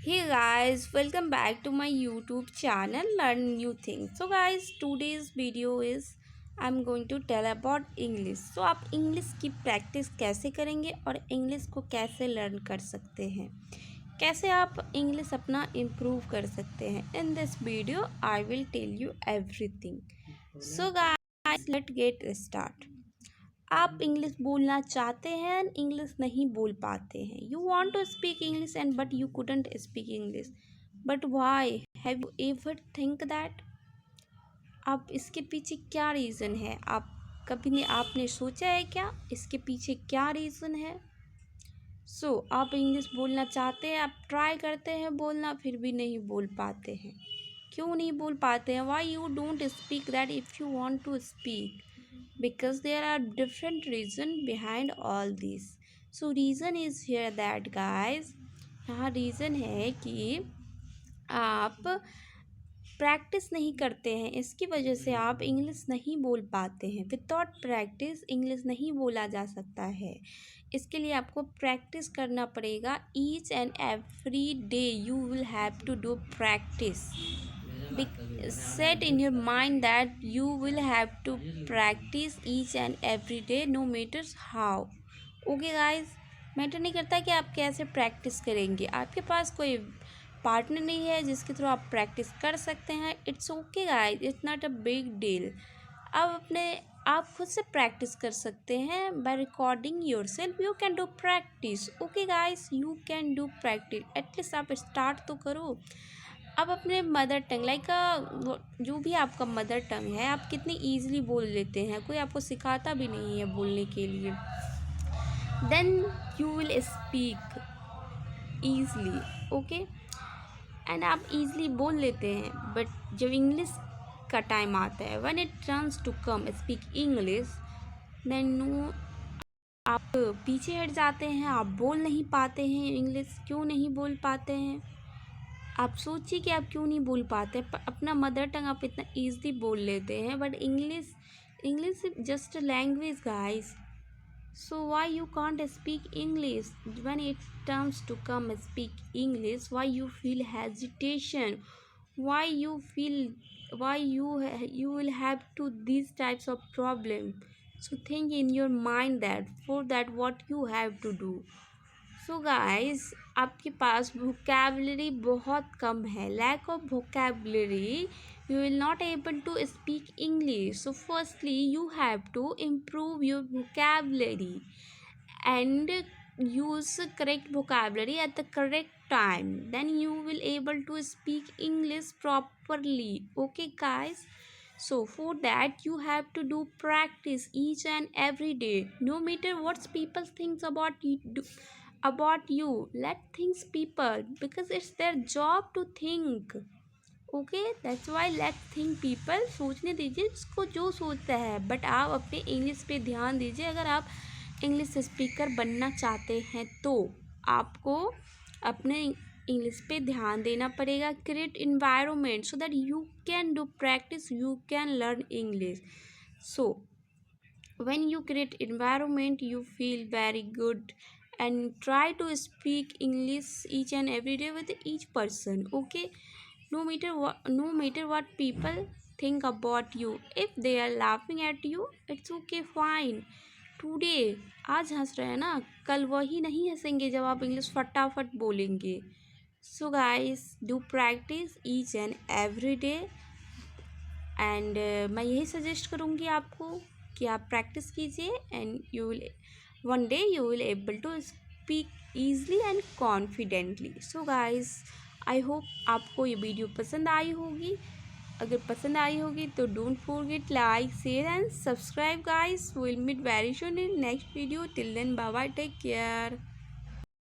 Hey guys, welcome back to my YouTube channel Learn New Things. So guys, today's video is I'm going to tell about English. So आप English की practice कैसे करेंगे और English को कैसे learn कर सकते हैं, कैसे आप इंग्लिश अपना इम्प्रूव कर सकते हैं. In this video I will tell you everything. So guys let get start. आप इंग्लिश बोलना चाहते हैं एंड इंग्लिश नहीं बोल पाते हैं. You want to speak English and but you couldn't speak English. But why? Have you ever think that? आप इसके पीछे क्या रीज़न है? आप कभी ने आपने सोचा है क्या इसके पीछे क्या रीज़न है? आप इंग्लिश बोलना चाहते हैं, आप ट्राई करते हैं बोलना, फिर भी नहीं बोल पाते हैं. क्यों नहीं बोल पाते हैं? Why you don't speak that if you want to speak? Because there are different reason behind all this. So reason is here that guys, यहाँ रीज़न है कि आप प्रैक्टिस नहीं करते हैं, इसकी वजह से आप इंग्लिश नहीं बोल पाते हैं. विदाउट प्रैक्टिस इंग्लिश नहीं बोला जा सकता है. इसके लिए आपको प्रैक्टिस करना पड़ेगा. Each and every day you will have to do practice. Set in your mind that you will have to practice each and every day no matters how. Okay guys, matter नहीं करता कि आप कैसे practice करेंगे. आपके पास कोई partner नहीं है जिसके थ्रू आप प्रैक्टिस कर सकते हैं. It's okay guys, it's not a big deal. आप खुद से प्रैक्टिस कर सकते हैं. By recording your self you can do practice. Okay guys, you can do practice. At least आप स्टार्ट तो करो. अब अपने मदर टंग जो भी आपका मदर टंग है, आप कितनी ईजिली बोल लेते हैं. कोई आपको सिखाता भी नहीं है बोलने के लिए. Then you will speak easily. Okay, and आप ईजली बोल लेते हैं. बट जब इंग्लिश का टाइम आता है, when it turns to come speak English, then no आप पीछे हट जाते हैं. आप बोल नहीं पाते हैं इंग्लिश. क्यों नहीं बोल पाते हैं? आप सोचिए कि आप क्यों नहीं बोल पाते. अपना मदर टंग आप इतना ईज़िली बोल लेते हैं, but English just language guys. So why you can't speak English? When it terms to come speak English, why you feel hesitation? Why you will have to these types of problem. So think in your mind that for that what you have to do. So guys, आपके पास vocabulary बहुत कम है. Lack of vocabulary you will not able to speak English. So firstly you have to improve your vocabulary and use correct vocabulary at the correct time. Then you will able to speak English properly. Okay guys, so for that you have to do practice each and every day. No matter what people think about you, let things people, because it's their job to think. Okay, that's why let think people. सोचने दीजिए जिसको जो सोचता है, but आप अपने English पे ध्यान दीजिए. अगर आप इंग्लिश स्पीकर बनना चाहते हैं तो आपको अपने इंग्लिश पे ध्यान देना पड़ेगा. Create environment so that you can do practice, you can learn English. So when you create environment you feel very good and try to speak English each and every day with each person. Okay, no matter what people think about you. If they are laughing at you, it's okay, fine. Today आज हंस रहे हैं ना, कल वही नहीं हंसेंगे जब आप इंग्लिश फटाफट बोलेंगे. So guys, do practice each and every day. And मैं यही सजेस्ट करूँगी आपको कि आप प्रैक्टिस कीजिए and you will one day you will able to speak easily and confidently. So guys, I hope आपको ये वीडियो पसंद आई होगी. अगर पसंद आई होगी तो don't forget like, share and subscribe guys. Will meet very soon in next video. Till then bye bye, take care.